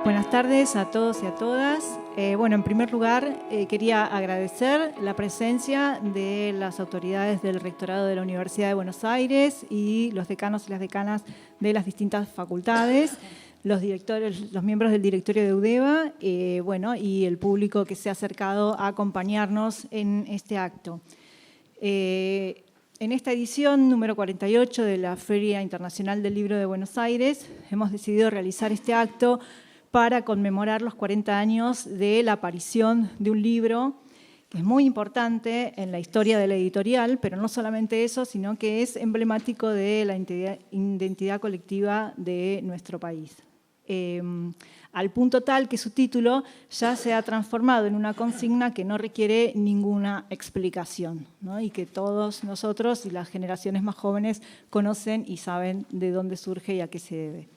Buenas tardes a todos y a todas. Bueno, en primer lugar, quería agradecer la presencia de las autoridades del Rectorado de la Universidad de Buenos Aires y los decanos y las decanas de las distintas facultades, los miembros del directorio de UDEVA, bueno, y el público que se ha acercado a acompañarnos en este acto. En esta edición número 48 de la Feria Internacional del Libro de Buenos Aires, hemos decidido realizar este acto para conmemorar los 40 años de la aparición de un libro que es muy importante en la historia de la editorial, pero no solamente eso, sino que es emblemático de la identidad colectiva de nuestro país. Al punto tal que su título ya se ha transformado en una consigna que no requiere ninguna explicación, ¿no? Y que todos nosotros y las generaciones más jóvenes conocen y saben de dónde surge y a qué se debe.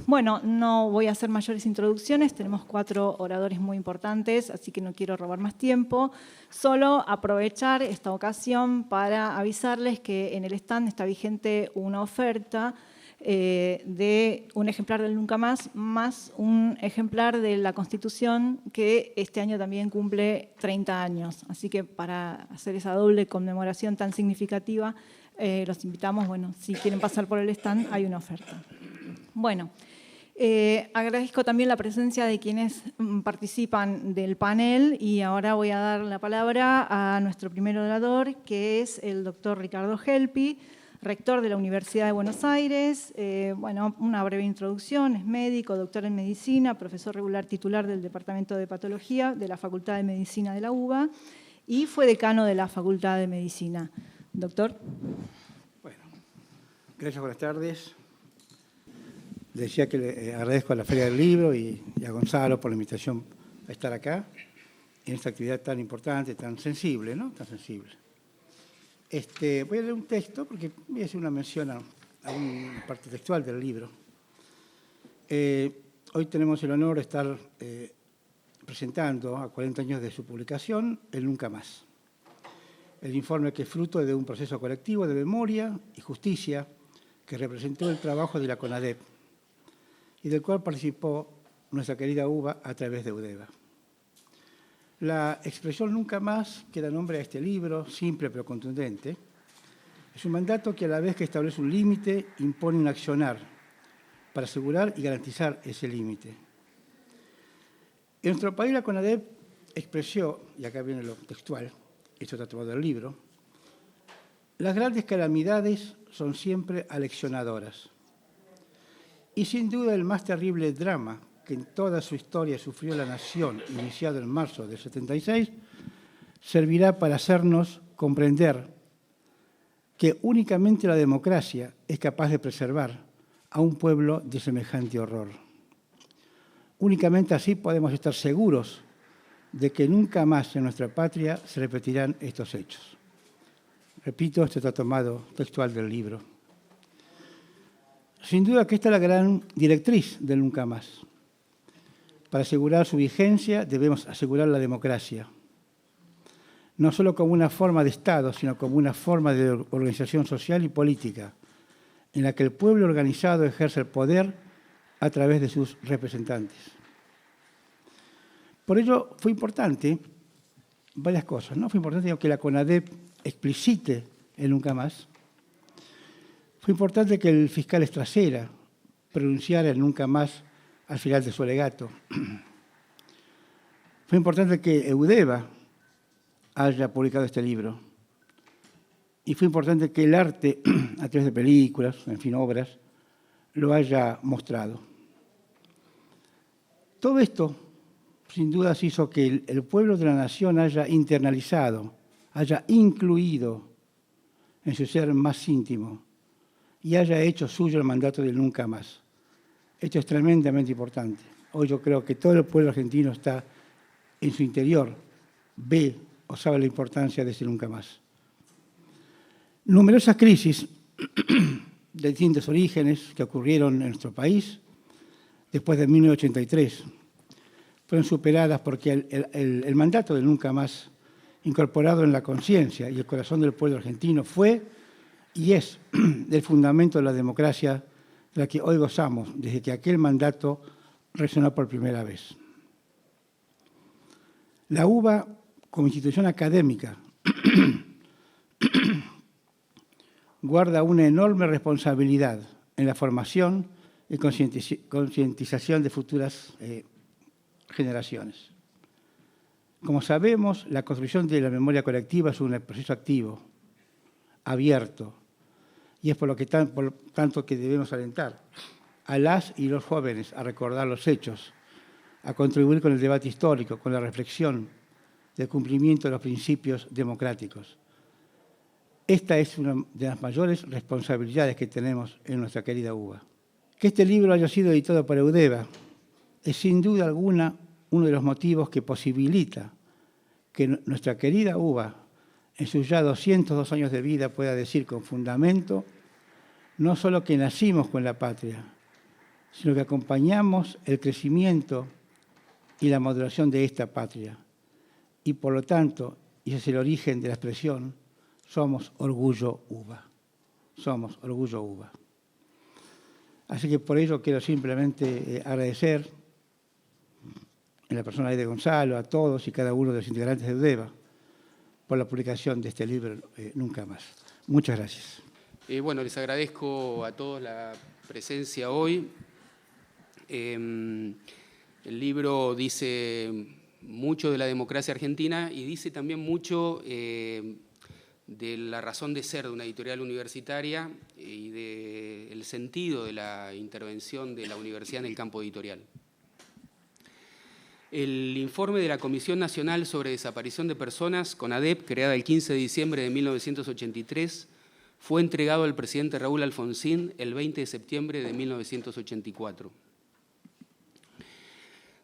Bueno, no voy a hacer mayores introducciones, tenemos 4 oradores muy importantes, así que no quiero robar más tiempo. Solo aprovechar esta ocasión para avisarles que en el stand está vigente una oferta de un ejemplar del Nunca Más, más un ejemplar de la Constitución que este año también cumple 30 años. Así que para hacer esa doble conmemoración tan significativa, los invitamos, bueno, si quieren pasar por el stand, hay una oferta. Bueno, agradezco también la presencia de quienes participan del panel y ahora voy a dar la palabra a nuestro primer orador, que es el doctor Ricardo Helpi, rector de la Universidad de Buenos Aires. Bueno, una breve introducción: es médico, doctor en medicina, profesor regular titular del Departamento de Patología de la Facultad de Medicina de la UBA y fue decano de la Facultad de Medicina. Doctor. Bueno, gracias, buenas tardes. Decía que le agradezco a la Feria del Libro y a Gonzalo por la invitación a estar acá en esta actividad tan importante, tan sensible, ¿no? Tan sensible. Voy a leer un texto porque voy a hacer una mención a una parte textual del libro. Hoy tenemos el honor de estar presentando, a 40 años de su publicación, El Nunca Más. El informe que es fruto de un proceso colectivo de memoria y justicia que representó el trabajo de la CONADEP y del cual participó nuestra querida UBA a través de UDEVA. La expresión Nunca Más, que da nombre a este libro, simple pero contundente, es un mandato que a la vez que establece un límite, impone un accionar para asegurar y garantizar ese límite. En nuestro país la CONADEP expresó, y acá viene lo textual, esto está tomado del libro: las grandes calamidades son siempre aleccionadoras. Y sin duda el más terrible drama que en toda su historia sufrió la nación, iniciado en marzo del 76, servirá para hacernos comprender que únicamente la democracia es capaz de preservar a un pueblo de semejante horror. Únicamente así podemos estar seguros de que nunca más en nuestra patria se repetirán estos hechos. Repito, esto está tomado textual del libro. Sin duda que esta es la gran directriz del Nunca Más. Para asegurar su vigencia debemos asegurar la democracia, no solo como una forma de Estado, sino como una forma de organización social y política, en la que el pueblo organizado ejerce el poder a través de sus representantes. Por ello fue importante varias cosas, ¿no? Fue importante que la CONADEP explicite el Nunca Más. Fue importante que el fiscal Estracera pronunciara el Nunca Más al final de su alegato. Fue importante que UDEVA haya publicado este libro. Y fue importante que el arte, a través de películas, en fin, obras, lo haya mostrado. Todo esto, sin dudas, hizo que el pueblo de la nación haya internalizado, haya incluido en su ser más íntimo y haya hecho suyo el mandato del Nunca Más. Esto es tremendamente importante. Hoy yo creo que todo el pueblo argentino está en su interior, ve o sabe la importancia de ese Nunca Más. Numerosas crisis de distintos orígenes que ocurrieron en nuestro país después de 1983 fueron superadas porque el mandato del Nunca Más, incorporado en la conciencia y el corazón del pueblo argentino, fue y es el fundamento de la democracia de la que hoy gozamos, desde que aquel mandato resonó por primera vez. La UBA, como institución académica, guarda una enorme responsabilidad en la formación y concientización de futuras generaciones. Como sabemos, la construcción de la memoria colectiva es un proceso activo, abierto, y es por tanto que debemos alentar a las y los jóvenes a recordar los hechos, a contribuir con el debate histórico, con la reflexión del cumplimiento de los principios democráticos. Esta es una de las mayores responsabilidades que tenemos en nuestra querida UBA. Que este libro haya sido editado por Eudeva es sin duda alguna uno de los motivos que posibilita que nuestra querida UBA, en sus ya 202 años de vida, pueda decir con fundamento no solo que nacimos con la patria, sino que acompañamos el crecimiento y la maduración de esta patria. Y por lo tanto, y ese es el origen de la expresión, somos orgullo UBA. Somos orgullo UBA. Así que por ello quiero simplemente agradecer en la persona de Gonzalo, a todos y cada uno de los integrantes de Eudeva por la publicación de este libro Nunca Más. Muchas gracias. Bueno, les agradezco a todos la presencia hoy. El libro dice mucho de la democracia argentina y dice también mucho de la razón de ser de una editorial universitaria y del sentido de la intervención de la universidad en el campo editorial. El informe de la Comisión Nacional sobre Desaparición de Personas, CONADEP, creada el 15 de diciembre de 1983, fue entregado al presidente Raúl Alfonsín el 20 de septiembre de 1984.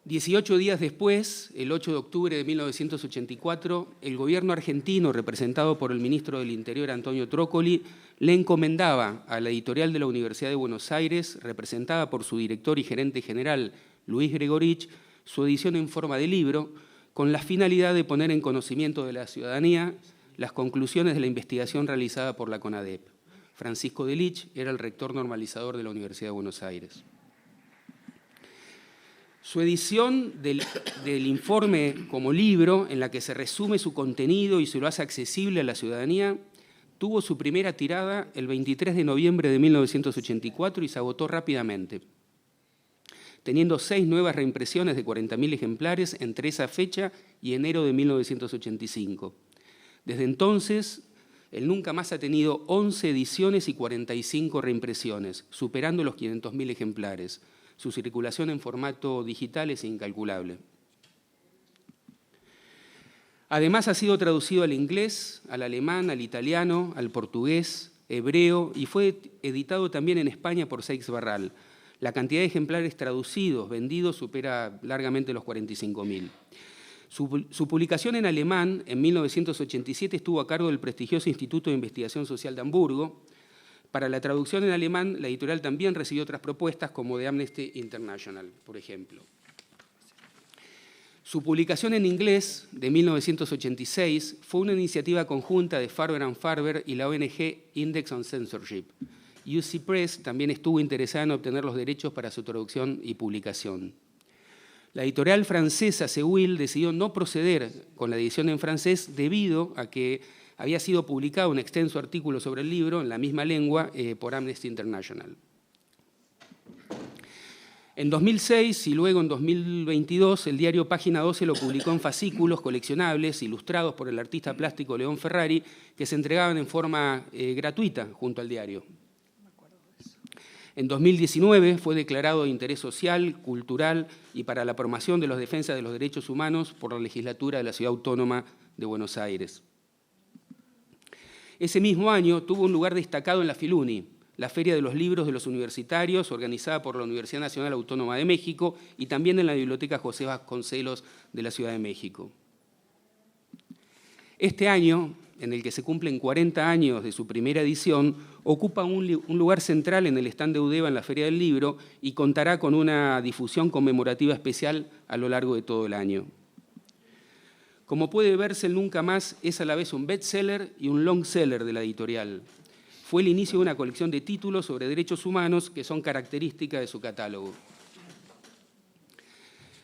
18 días después, el 8 de octubre de 1984, el gobierno argentino, representado por el ministro del Interior, Antonio Trócoli, le encomendaba a la editorial de la Universidad de Buenos Aires, representada por su director y gerente general, Luis Gregorich, su edición en forma de libro, con la finalidad de poner en conocimiento de la ciudadanía las conclusiones de la investigación realizada por la CONADEP. Francisco de Lich era el rector normalizador de la Universidad de Buenos Aires. Su edición del informe como libro, en la que se resume su contenido y se lo hace accesible a la ciudadanía, tuvo su primera tirada el 23 de noviembre de 1984 y se agotó rápidamente, teniendo 6 nuevas reimpresiones de 40.000 ejemplares entre esa fecha y enero de 1985. Desde entonces, el Nunca Más ha tenido 11 ediciones y 45 reimpresiones, superando los 500.000 ejemplares. Su circulación en formato digital es incalculable. Además, ha sido traducido al inglés, al alemán, al italiano, al portugués, hebreo y fue editado también en España por Seix Barral. La cantidad de ejemplares traducidos, vendidos, supera largamente los 45.000. Su publicación en alemán en 1987 estuvo a cargo del prestigioso Instituto de Investigación Social de Hamburgo. Para la traducción en alemán, la editorial también recibió otras propuestas, como de Amnesty International, por ejemplo. Su publicación en inglés, de 1986, fue una iniciativa conjunta de Farber & Farber y la ONG Index on Censorship. UC Press también estuvo interesada en obtener los derechos para su traducción y publicación. La editorial francesa Seuil decidió no proceder con la edición en francés debido a que había sido publicado un extenso artículo sobre el libro en la misma lengua por Amnesty International. En 2006 y luego en 2022, el diario Página 12 lo publicó en fascículos coleccionables ilustrados por el artista plástico León Ferrari, que se entregaban en forma gratuita junto al diario. En 2019 fue declarado de interés social, cultural y para la promoción de la defensa de los derechos humanos por la legislatura de la Ciudad Autónoma de Buenos Aires. Ese mismo año tuvo un lugar destacado en la Filuni, la Feria de los Libros de los Universitarios, organizada por la Universidad Nacional Autónoma de México, y también en la Biblioteca José Vasconcelos de la Ciudad de México. Este año, en el que se cumplen 40 años de su primera edición, ocupa un lugar central en el stand de Eudeva en la Feria del Libro y contará con una difusión conmemorativa especial a lo largo de todo el año. Como puede verse, el Nunca Más es a la vez un bestseller y un long seller de la editorial. Fue el inicio de una colección de títulos sobre derechos humanos que son características de su catálogo.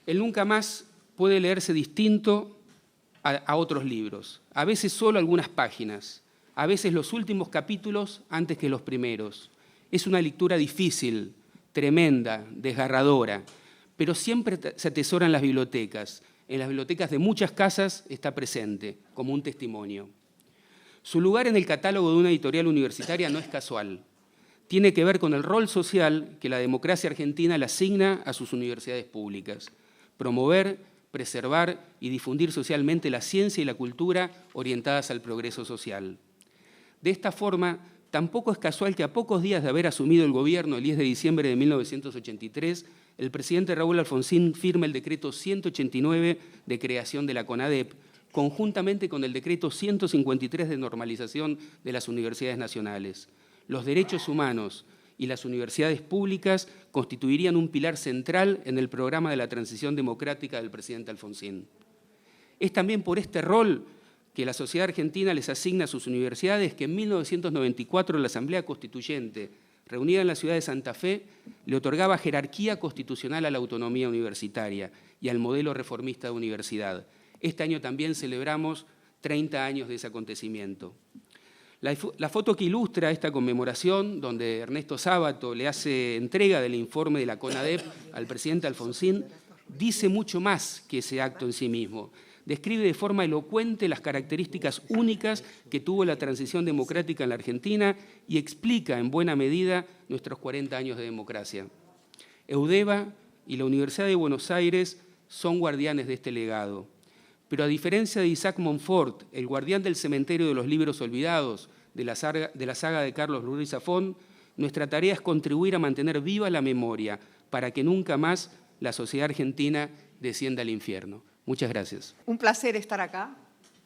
El Nunca Más puede leerse distinto a otros libros, a veces solo algunas páginas, a veces los últimos capítulos antes que los primeros. Es una lectura difícil, tremenda, desgarradora, pero siempre se atesora en las bibliotecas. En las bibliotecas de muchas casas está presente, como un testimonio. Su lugar en el catálogo de una editorial universitaria no es casual. Tiene que ver con el rol social que la democracia argentina le asigna a sus universidades públicas. Promover, preservar y difundir socialmente la ciencia y la cultura orientadas al progreso social. De esta forma, tampoco es casual que a pocos días de haber asumido el gobierno el 10 de diciembre de 1983, el presidente Raúl Alfonsín firme el decreto 189 de creación de la CONADEP, conjuntamente con el decreto 153 de normalización de las universidades nacionales. Los derechos humanos y las universidades públicas constituirían un pilar central en el programa de la transición democrática del presidente Alfonsín. Es también por este rol que la sociedad argentina les asigna a sus universidades que en 1994 la Asamblea Constituyente, reunida en la ciudad de Santa Fe, le otorgaba jerarquía constitucional a la autonomía universitaria y al modelo reformista de universidad. Este año también celebramos 30 años de ese acontecimiento. La foto que ilustra esta conmemoración, donde Ernesto Sábato le hace entrega del informe de la CONADEP al presidente Alfonsín, dice mucho más que ese acto en sí mismo. Describe de forma elocuente las características únicas que tuvo la transición democrática en la Argentina y explica en buena medida nuestros 40 años de democracia. Eudeva y la Universidad de Buenos Aires son guardianes de este legado. Pero a diferencia de Isaac Montfort, el guardián del cementerio de los libros olvidados de la saga de Carlos Ruiz Zafón, nuestra tarea es contribuir a mantener viva la memoria para que nunca más la sociedad argentina descienda al infierno. Muchas gracias. Un placer estar acá.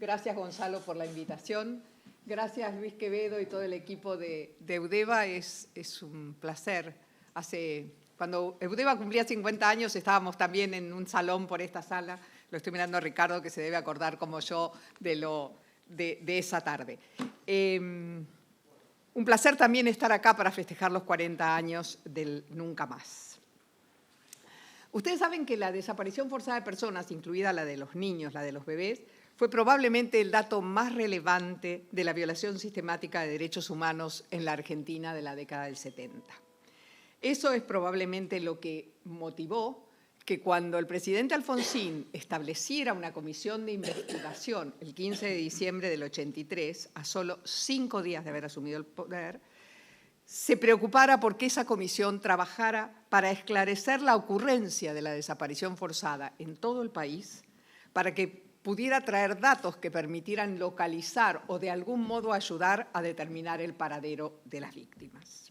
Gracias, Gonzalo, por la invitación. Gracias, Luis Quevedo y todo el equipo de Eudeva. Es un placer. Cuando Eudeva cumplía 50 años, estábamos también en un salón por esta sala. Lo estoy mirando a Ricardo, que se debe acordar como yo de esa tarde. Un placer también estar acá para festejar los 40 años del Nunca Más. Ustedes saben que la desaparición forzada de personas, incluida la de los niños, la de los bebés, fue probablemente el dato más relevante de la violación sistemática de derechos humanos en la Argentina de la década del 70. Eso es probablemente lo que motivó que cuando el presidente Alfonsín estableciera una comisión de investigación el 15 de diciembre del 83, a solo 5 días de haber asumido el poder, se preocupara porque esa comisión trabajara para esclarecer la ocurrencia de la desaparición forzada en todo el país, para que pudiera traer datos que permitieran localizar o de algún modo ayudar a determinar el paradero de las víctimas.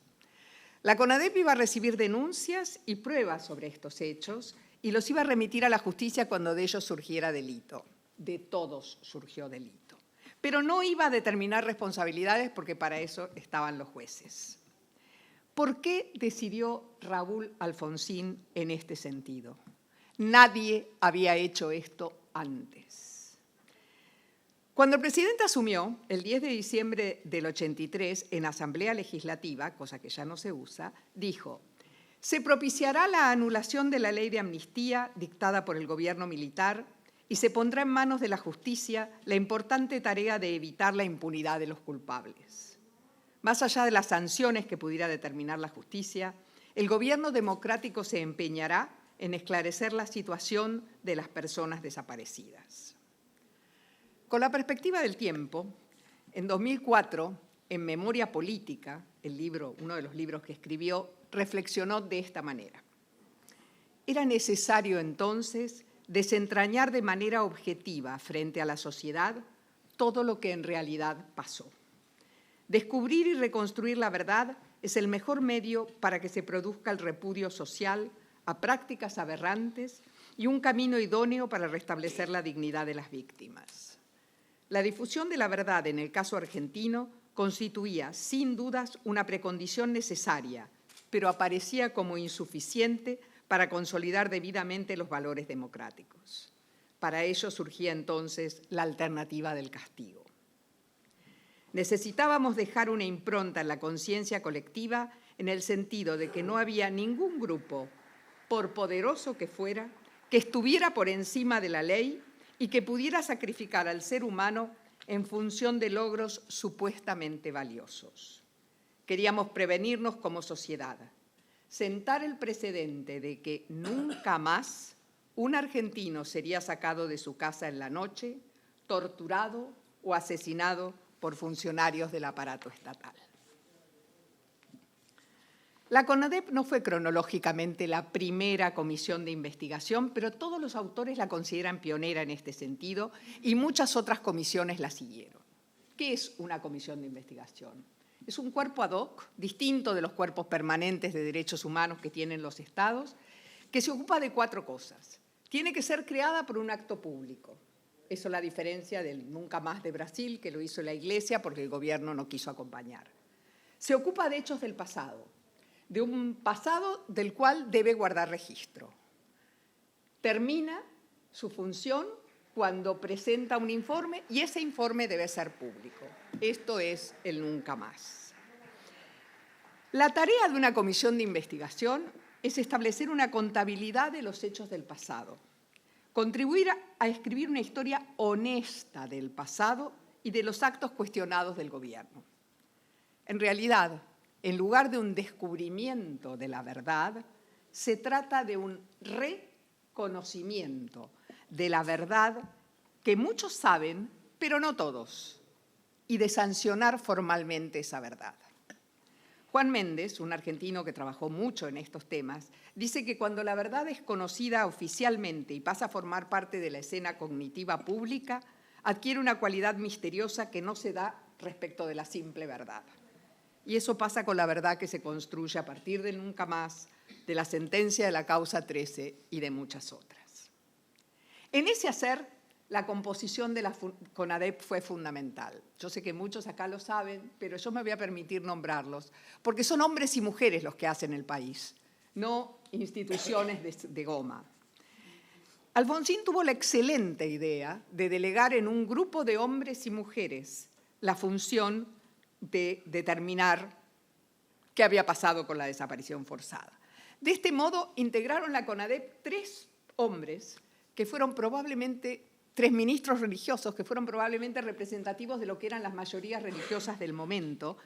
La CONADEP iba a recibir denuncias y pruebas sobre estos hechos y los iba a remitir a la justicia cuando de ellos surgiera delito. De todos surgió delito. Pero no iba a determinar responsabilidades porque para eso estaban los jueces. ¿Por qué decidió Raúl Alfonsín en este sentido? Nadie había hecho esto antes. Cuando el presidente asumió, el 10 de diciembre del 83, en Asamblea Legislativa, cosa que ya no se usa, dijo: se propiciará la anulación de la ley de amnistía dictada por el gobierno militar y se pondrá en manos de la justicia la importante tarea de evitar la impunidad de los culpables. Más allá de las sanciones que pudiera determinar la justicia, el gobierno democrático se empeñará en esclarecer la situación de las personas desaparecidas. Con la perspectiva del tiempo, en 2004, en Memoria Política, uno de los libros que escribió, reflexionó de esta manera. Era necesario entonces desentrañar de manera objetiva frente a la sociedad todo lo que en realidad pasó. Descubrir y reconstruir la verdad es el mejor medio para que se produzca el repudio social a prácticas aberrantes y un camino idóneo para restablecer la dignidad de las víctimas. La difusión de la verdad en el caso argentino constituía, sin dudas, una precondición necesaria, pero aparecía como insuficiente para consolidar debidamente los valores democráticos. Para ello surgía entonces la alternativa del castigo. Necesitábamos dejar una impronta en la conciencia colectiva en el sentido de que no había ningún grupo, por poderoso que fuera, que estuviera por encima de la ley y que pudiera sacrificar al ser humano en función de logros supuestamente valiosos. Queríamos prevenirnos como sociedad, sentar el precedente de que nunca más un argentino sería sacado de su casa en la noche, torturado o asesinado por funcionarios del aparato estatal. La CONADEP no fue cronológicamente la primera comisión de investigación, pero todos los autores la consideran pionera en este sentido y muchas otras comisiones la siguieron. ¿Qué es una comisión de investigación? Es un cuerpo ad hoc, distinto de los cuerpos permanentes de derechos humanos que tienen los estados, que se ocupa de 4 cosas. Tiene que ser creada por un acto público. Eso es la diferencia del Nunca Más de Brasil, que lo hizo la Iglesia porque el gobierno no quiso acompañar. Se ocupa de hechos del pasado, de un pasado del cual debe guardar registro. Termina su función cuando presenta un informe y ese informe debe ser público. Esto es el Nunca Más. La tarea de una comisión de investigación es establecer una contabilidad de los hechos del pasado, contribuir a escribir una historia honesta del pasado y de los actos cuestionados del gobierno. En realidad, en lugar de un descubrimiento de la verdad, se trata de un reconocimiento de la verdad que muchos saben, pero no todos, y de sancionar formalmente esa verdad. Juan Méndez, un argentino que trabajó mucho en estos temas, dice que cuando la verdad es conocida oficialmente y pasa a formar parte de la escena cognitiva pública, adquiere una cualidad misteriosa que no se da respecto de la simple verdad. Y eso pasa con la verdad que se construye a partir de Nunca Más, de la sentencia de la causa 13 y de muchas otras. En ese hacer, la composición de la CONADEP fue fundamental. Yo sé que muchos acá lo saben, pero yo me voy a permitir nombrarlos, porque son hombres y mujeres los que hacen el país, no instituciones de goma. Alfonsín tuvo la excelente idea de delegar en un grupo de hombres y mujeres la función de determinar qué había pasado con la desaparición forzada. De este modo, integraron la CONADEP 3 hombres que fueron probablemente 3 ministros religiosos que fueron probablemente representativos de lo que eran las mayorías religiosas del momento,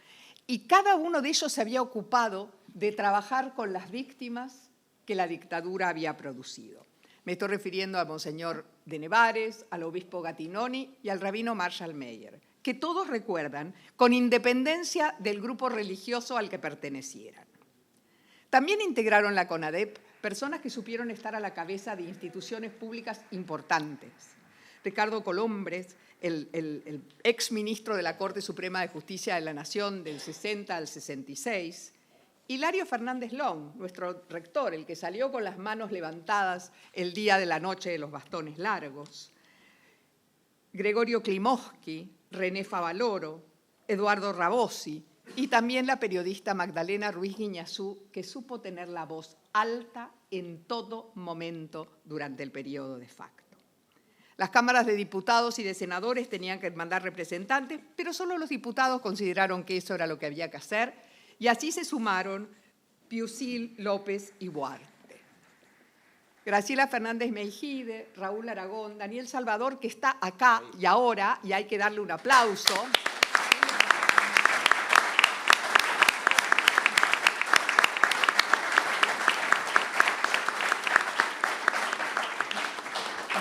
y cada uno de ellos se había ocupado de trabajar con las víctimas que la dictadura había producido. Me estoy refiriendo a Monseñor de Nevares, al obispo Gattinoni y al rabino Marshall Meyer, que todos recuerdan, con independencia del grupo religioso al que pertenecieran. También integraron la CONADEP personas que supieron estar a la cabeza de instituciones públicas importantes. Ricardo Colombres, el exministro de la Corte Suprema de Justicia de la Nación del 60 al 66, Hilario Fernández Long, nuestro rector, el que salió con las manos levantadas el día de la noche de los bastones largos, Gregorio Klimovsky, René Favaloro, Eduardo Rabosi y también la periodista Magdalena Ruiz Guiñazú, que supo tener la voz alta en todo momento durante el periodo de facto. Las cámaras de diputados y de senadores tenían que mandar representantes, pero solo los diputados consideraron que eso era lo que había que hacer, y así se sumaron Piusil, López y Huarte. Graciela Fernández Meijide, Raúl Aragón, Daniel Salvador, que está acá y ahora, y hay que darle un aplauso.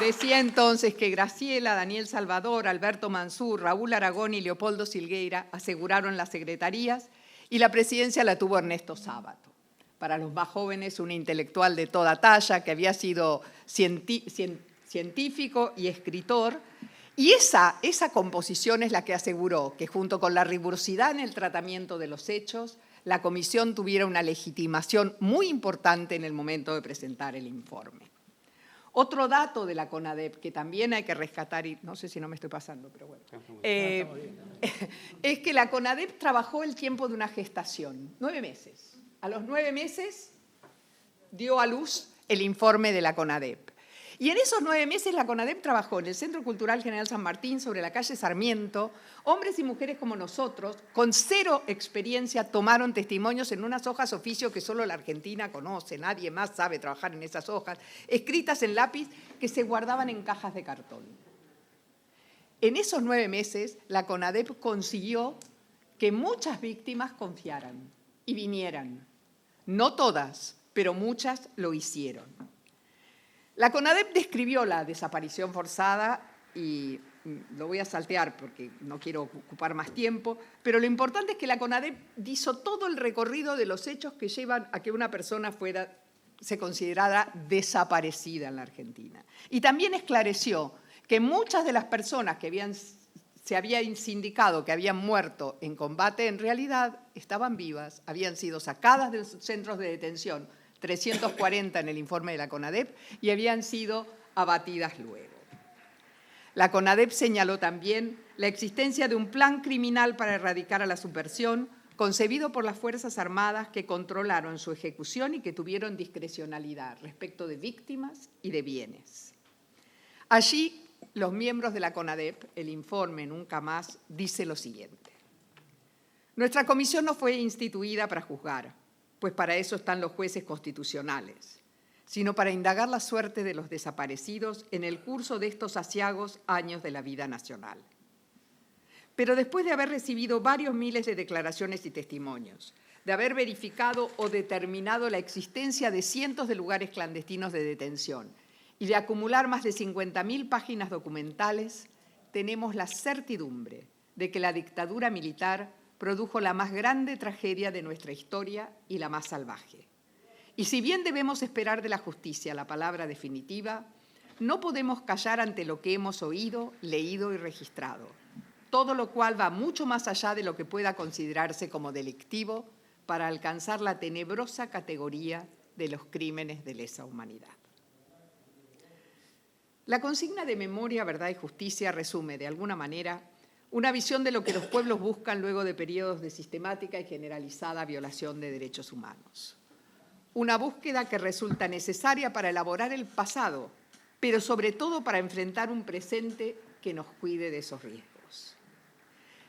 Decía entonces que Graciela, Daniel Salvador, Alberto Mansur, Raúl Aragón y Leopoldo Silgueira aseguraron las secretarías y la presidencia la tuvo Ernesto Sábato. Para los más jóvenes, un intelectual de toda talla que había sido científico y escritor. Y esa composición es la que aseguró que junto con la rigurosidad en el tratamiento de los hechos, la comisión tuviera una legitimación muy importante en el momento de presentar el informe. Otro dato de la CONADEP que también hay que rescatar, y no sé si no me estoy pasando, pero bueno, es que la CONADEP trabajó el tiempo de una gestación, 9 meses. A los 9 meses dio a luz el informe de la CONADEP. Y en esos 9 meses la CONADEP trabajó en el Centro Cultural General San Martín, sobre la calle Sarmiento. Hombres y mujeres como nosotros, con 0 experiencia, tomaron testimonios en unas hojas oficio que solo la Argentina conoce, nadie más sabe trabajar en esas hojas, escritas en lápiz que se guardaban en cajas de cartón. En esos 9 meses, la CONADEP consiguió que muchas víctimas confiaran y vinieran. No todas, pero muchas lo hicieron. La CONADEP describió la desaparición forzada y lo voy a saltear porque no quiero ocupar más tiempo, pero lo importante es que la CONADEP hizo todo el recorrido de los hechos que llevan a que una persona se considerara desaparecida en la Argentina. Y también esclareció que muchas de las personas que se había indicado que habían muerto en combate, en realidad estaban vivas, habían sido sacadas de los centros de detención, 340 en el informe de la CONADEP, y habían sido abatidas luego. La CONADEP señaló también la existencia de un plan criminal para erradicar a la subversión, concebido por las Fuerzas Armadas que controlaron su ejecución y que tuvieron discrecionalidad respecto de víctimas y de bienes. Allí, los miembros de la CONADEP, el informe Nunca Más, dice lo siguiente. Nuestra comisión no fue instituida para juzgar, pues para eso están los jueces constitucionales, sino para indagar la suerte de los desaparecidos en el curso de estos aciagos años de la vida nacional. Pero después de haber recibido varios miles de declaraciones y testimonios, de haber verificado o determinado la existencia de cientos de lugares clandestinos de detención y de acumular más de 50.000 páginas documentales, tenemos la certidumbre de que la dictadura militar produjo la más grande tragedia de nuestra historia y la más salvaje. Y si bien debemos esperar de la justicia la palabra definitiva, no podemos callar ante lo que hemos oído, leído y registrado, todo lo cual va mucho más allá de lo que pueda considerarse como delictivo para alcanzar la tenebrosa categoría de los crímenes de lesa humanidad. La consigna de memoria, verdad y justicia resume, de alguna manera, una visión de lo que los pueblos buscan luego de periodos de sistemática y generalizada violación de derechos humanos. Una búsqueda que resulta necesaria para elaborar el pasado, pero sobre todo para enfrentar un presente que nos cuide de esos riesgos.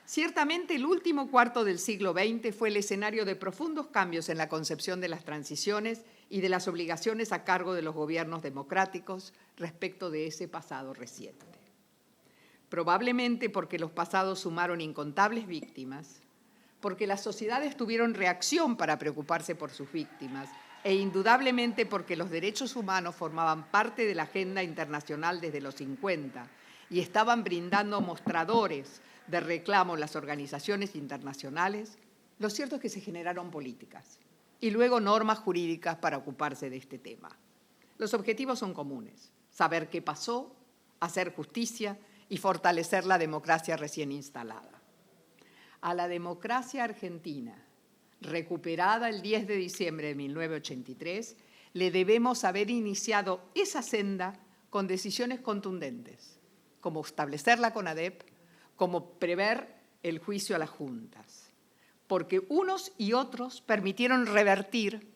Ciertamente, el último cuarto del siglo XX fue el escenario de profundos cambios en la concepción de las transiciones y de las obligaciones a cargo de los gobiernos democráticos respecto de ese pasado reciente. Probablemente porque los pasados sumaron incontables víctimas, porque las sociedades tuvieron reacción para preocuparse por sus víctimas e indudablemente porque los derechos humanos formaban parte de la agenda internacional desde los 50 y estaban brindando mostradores de reclamo en las organizaciones internacionales, lo cierto es que se generaron políticas y luego normas jurídicas para ocuparse de este tema. Los objetivos son comunes: saber qué pasó, hacer justicia y fortalecer la democracia recién instalada. A la democracia argentina, recuperada el 10 de diciembre de 1983, le debemos haber iniciado esa senda con decisiones contundentes, como establecer la CONADEP, como prever el juicio a las juntas, porque unos y otros permitieron revertir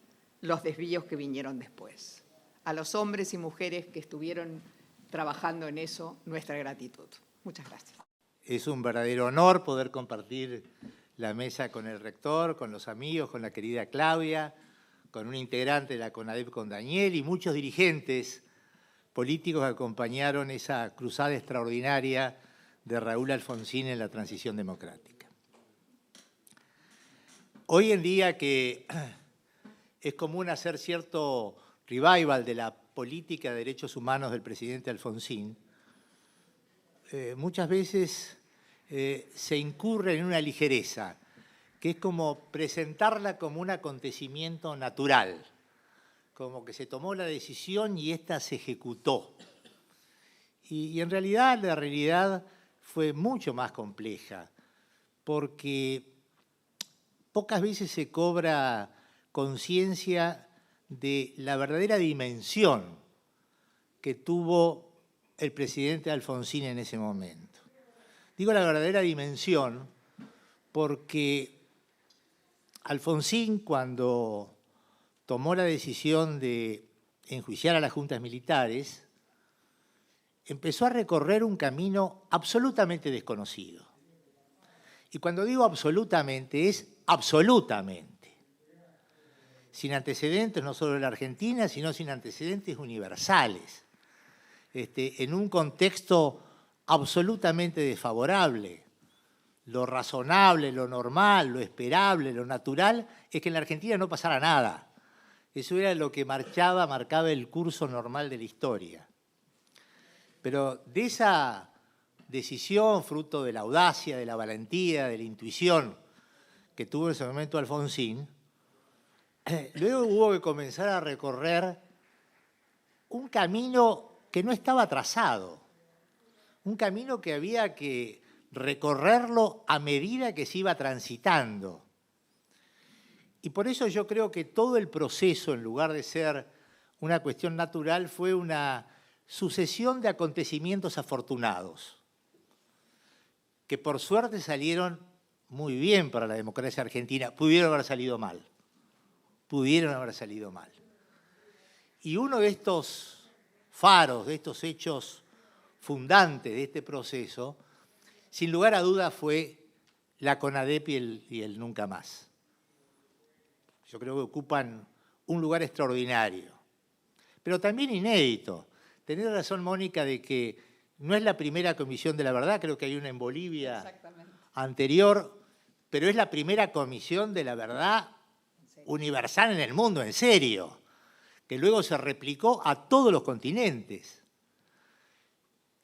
los desvíos que vinieron después. A los hombres y mujeres que estuvieron trabajando en eso, nuestra gratitud. Muchas gracias. Es un verdadero honor poder compartir la mesa con el rector, con los amigos, con la querida Claudia, con un integrante de la CONADEP, con Daniel, y muchos dirigentes políticos que acompañaron esa cruzada extraordinaria de Raúl Alfonsín en la transición democrática. Hoy en día, que es común hacer cierto revival de la política de derechos humanos del presidente Alfonsín, muchas veces se incurre en una ligereza, que es como presentarla como un acontecimiento natural, como que se tomó la decisión y ésta se ejecutó. Y en realidad la realidad fue mucho más compleja, porque pocas veces se cobra conciencia de la verdadera dimensión que tuvo el presidente Alfonsín en ese momento. Digo la verdadera dimensión porque Alfonsín, cuando tomó la decisión de enjuiciar a las juntas militares, empezó a recorrer un camino absolutamente desconocido. Y cuando digo absolutamente, es absolutamente. Sin antecedentes no solo en la Argentina, sino sin antecedentes universales. En un contexto absolutamente desfavorable. Lo razonable, lo normal, lo esperable, lo natural, es que en la Argentina no pasara nada. Eso era lo que marcaba el curso normal de la historia. Pero de esa decisión, fruto de la audacia, de la valentía, de la intuición que tuvo en ese momento Alfonsín, luego hubo que comenzar a recorrer un camino que no estaba trazado, un camino que había que recorrerlo a medida que se iba transitando. Y por eso yo creo que todo el proceso, en lugar de ser una cuestión natural, fue una sucesión de acontecimientos afortunados, que por suerte salieron muy bien para la democracia argentina. Pudieron haber salido mal. Y uno de estos faros, de estos hechos fundantes de este proceso, sin lugar a dudas fue la CONADEP y el Nunca Más. Yo creo que ocupan un lugar extraordinario, pero también inédito. Tenés razón, Mónica, de que no es la primera comisión de la verdad, creo que hay una en Bolivia anterior, pero es la primera comisión de la verdad universal en el mundo, en serio, que luego se replicó a todos los continentes.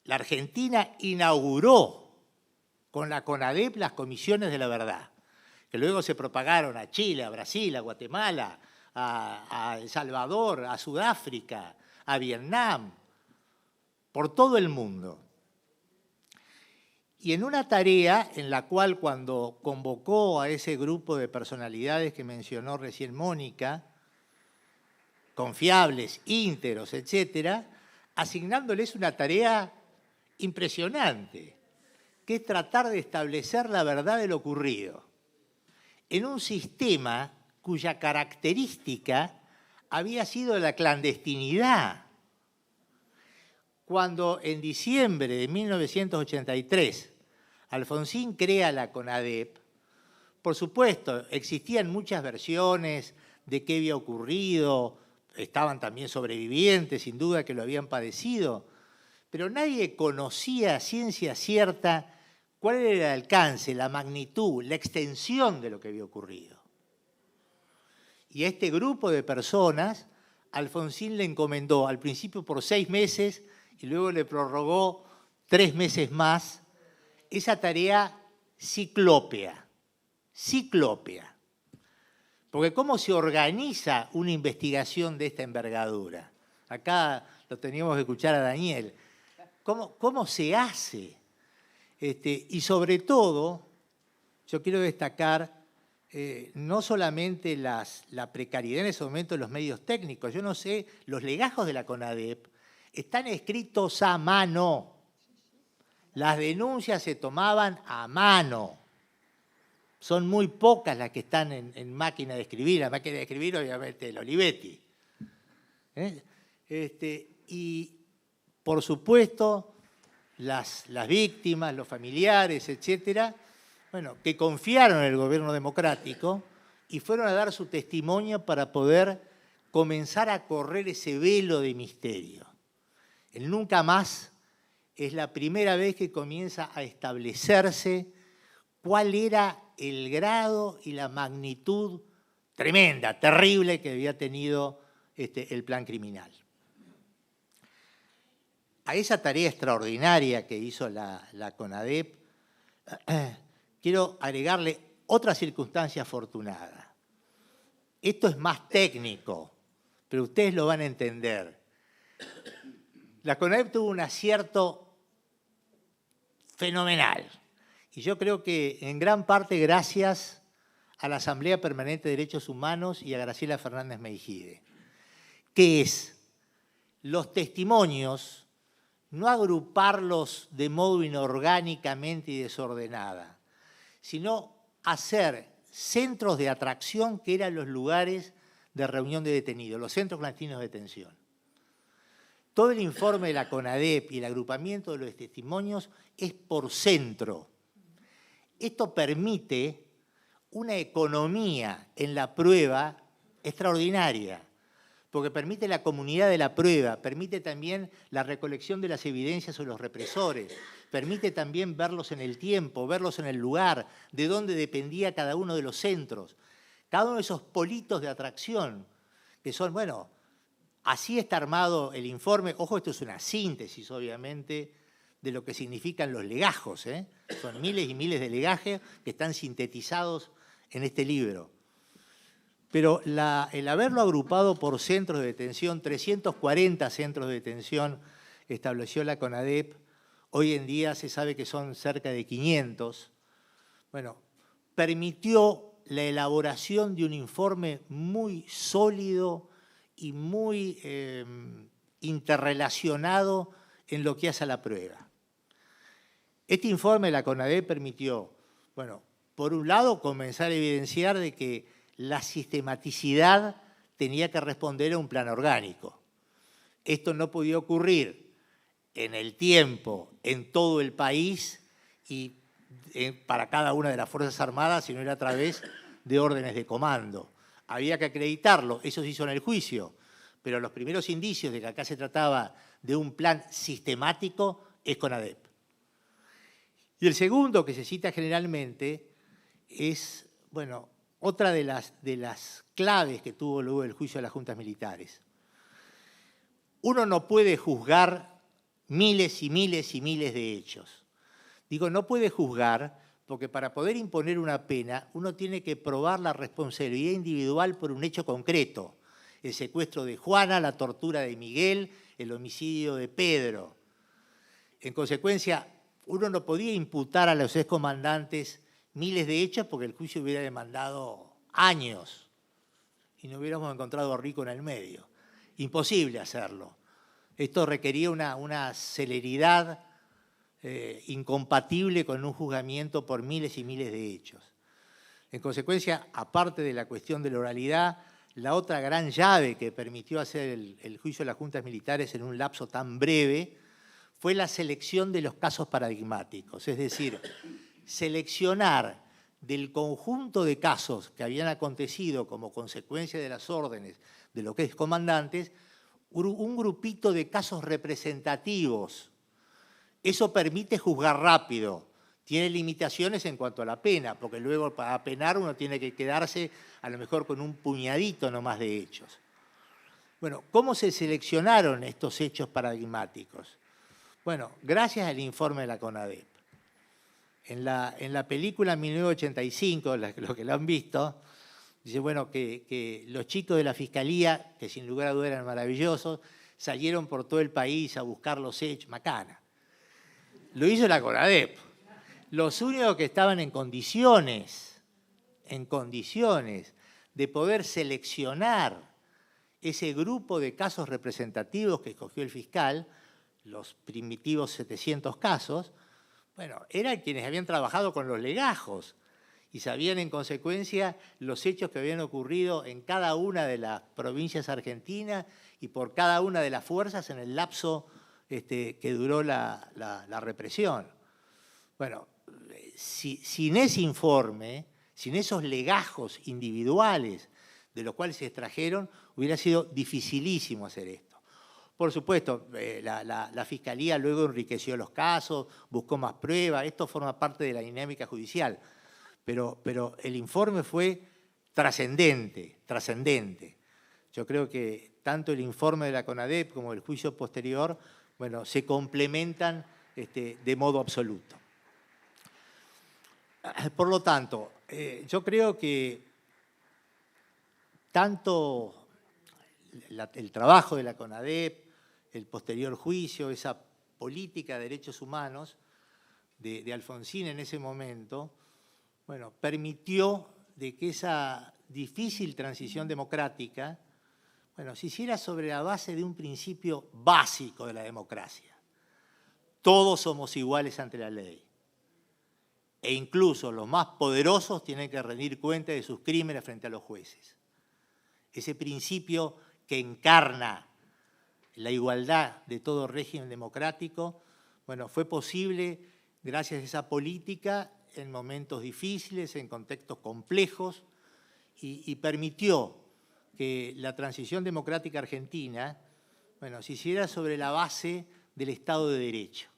La Argentina inauguró con la CONADEP las comisiones de la verdad, que luego se propagaron a Chile, a Brasil, a Guatemala, a El Salvador, a Sudáfrica, a Vietnam, por todo el mundo. Y en una tarea en la cual, cuando convocó a ese grupo de personalidades que mencionó recién Mónica, confiables, íntegros, etcétera, asignándoles una tarea impresionante, que es tratar de establecer la verdad de lo ocurrido en un sistema cuya característica había sido la clandestinidad. Cuando en diciembre de 1983 Alfonsín crea la CONADEP, por supuesto, existían muchas versiones de qué había ocurrido, estaban también sobrevivientes, sin duda que lo habían padecido, pero nadie conocía a ciencia cierta cuál era el alcance, la magnitud, la extensión de lo que había ocurrido. Y a este grupo de personas, Alfonsín le encomendó al principio por 6 meses y luego le prorrogó 3 meses más esa tarea ciclópea. Porque ¿cómo se organiza una investigación de esta envergadura? Acá lo teníamos que escuchar a Daniel. ¿Cómo se hace? Y sobre todo, yo quiero destacar no solamente la precariedad en ese momento de los medios técnicos. Yo no sé, los legajos de la CONADEP están escritos a mano. Las denuncias se tomaban a mano. Son muy pocas las que están en máquina de escribir. La máquina de escribir, obviamente, el Olivetti. Y, por supuesto, las víctimas, los familiares, etcétera, bueno, que confiaron en el gobierno democrático y fueron a dar su testimonio para poder comenzar a correr ese velo de misterio. El Nunca Más es la primera vez que comienza a establecerse cuál era el grado y la magnitud tremenda, terrible que había tenido el plan criminal. A esa tarea extraordinaria que hizo la CONADEP, quiero agregarle otra circunstancia afortunada. Esto es más técnico, pero ustedes lo van a entender. La CONADEP tuvo un acierto fenomenal. Y yo creo que en gran parte gracias a la Asamblea Permanente de Derechos Humanos y a Graciela Fernández Meijide, que es los testimonios, no agruparlos de modo inorgánicamente y desordenada, sino hacer centros de atracción que eran los lugares de reunión de detenidos, los centros clandestinos de detención. todo el informe de la CONADEP y el agrupamiento de los testimonios es por centro. Esto permite una economía en la prueba extraordinaria, porque permite la comunidad de la prueba, permite también la recolección de las evidencias sobre los represores, permite también verlos en el tiempo, verlos en el lugar, de dónde dependía cada uno de los centros. Cada uno de esos politos de atracción, que son, bueno, así está armado el informe. Ojo, esto es una síntesis, obviamente, de lo que significan los legajos, ¿eh? Son miles y miles de legajes que están sintetizados en este libro. Pero el haberlo agrupado por centros de detención, 340 centros de detención estableció la CONADEP, hoy en día se sabe que son cerca de 500, bueno, permitió la elaboración de un informe muy sólido y muy interrelacionado en lo que hace a la prueba. Este informe de la CONADEP permitió, bueno, por un lado, comenzar a evidenciar de que la sistematicidad tenía que responder a un plan orgánico. Esto no podía ocurrir en el tiempo, en todo el país y para cada una de las Fuerzas Armadas, sino era a través de órdenes de comando. Había que acreditarlo, eso se hizo en el juicio, pero los primeros indicios de que acá se trataba de un plan sistemático es CONADEP. Y el segundo que se cita generalmente es, bueno, otra de las claves que tuvo luego el juicio de las juntas militares. Uno no puede juzgar miles y miles y miles de hechos. Digo, no puede juzgar porque para poder imponer una pena uno tiene que probar la responsabilidad individual por un hecho concreto. El secuestro de Juana, la tortura de Miguel, el homicidio de Pedro. En consecuencia, uno no podía imputar a los excomandantes miles de hechos porque el juicio hubiera demandado años y no hubiéramos encontrado a Rico en el medio. Imposible hacerlo. Esto requería una celeridad incompatible con un juzgamiento por miles y miles de hechos. En consecuencia, aparte de la cuestión de la oralidad, la otra gran llave que permitió hacer el juicio de las juntas militares en un lapso tan breve fue la selección de los casos paradigmáticos, es decir, seleccionar del conjunto de casos que habían acontecido como consecuencia de las órdenes de los excomandantes, un grupito de casos representativos. Eso permite juzgar rápido. Tiene limitaciones en cuanto a la pena, porque luego para penar uno tiene que quedarse a lo mejor con un puñadito nomás de hechos. Bueno, ¿cómo se seleccionaron estos hechos paradigmáticos? Bueno, gracias al informe de la CONADEP. En la película 1985, los que lo han visto, dice, bueno, que los chicos de la Fiscalía, que sin lugar a dudas eran maravillosos, salieron por todo el país a buscar los hechos, macana. Lo hizo la CONADEP. Los únicos que estaban en condiciones de poder seleccionar ese grupo de casos representativos que escogió el fiscal, los primitivos 700 casos, bueno, eran quienes habían trabajado con los legajos y sabían en consecuencia los hechos que habían ocurrido en cada una de las provincias argentinas y por cada una de las fuerzas en el lapso que duró la represión. Bueno, sin ese informe, sin esos legajos individuales de los cuales se extrajeron, hubiera sido dificilísimo hacer esto. Por supuesto, la Fiscalía luego enriqueció los casos, buscó más pruebas, esto forma parte de la dinámica judicial, pero el informe fue trascendente. Yo creo que tanto el informe de la CONADEP como el juicio posterior, bueno, se complementan de modo absoluto. Por lo tanto, yo creo que tanto el trabajo de la CONADEP, el posterior juicio, esa política de derechos humanos de Alfonsín en ese momento, bueno, permitió de que esa difícil transición democrática, bueno, se hiciera sobre la base de un principio básico de la democracia. Todos somos iguales ante la ley. E incluso los más poderosos tienen que rendir cuenta de sus crímenes frente a los jueces. Ese principio que encarna la igualdad de todo régimen democrático, bueno, fue posible gracias a esa política en momentos difíciles, en contextos complejos, y permitió que la transición democrática argentina, bueno, se hiciera sobre la base del Estado de Derecho,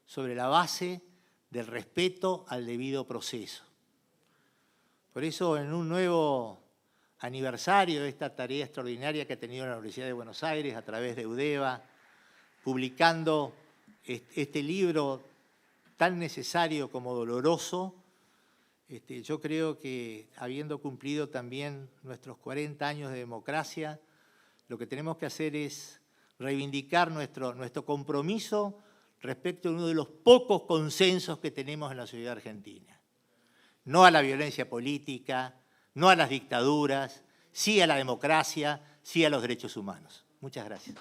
sobre la base del respeto al debido proceso. Por eso, en un nuevo aniversario de esta tarea extraordinaria que ha tenido la Universidad de Buenos Aires a través de EUDEVA, publicando este libro tan necesario como doloroso, yo creo que, habiendo cumplido también nuestros 40 años de democracia, lo que tenemos que hacer es reivindicar nuestro compromiso respecto a uno de los pocos consensos que tenemos en la sociedad argentina. No a la violencia política, no a las dictaduras, sí a la democracia, sí a los derechos humanos. Muchas gracias.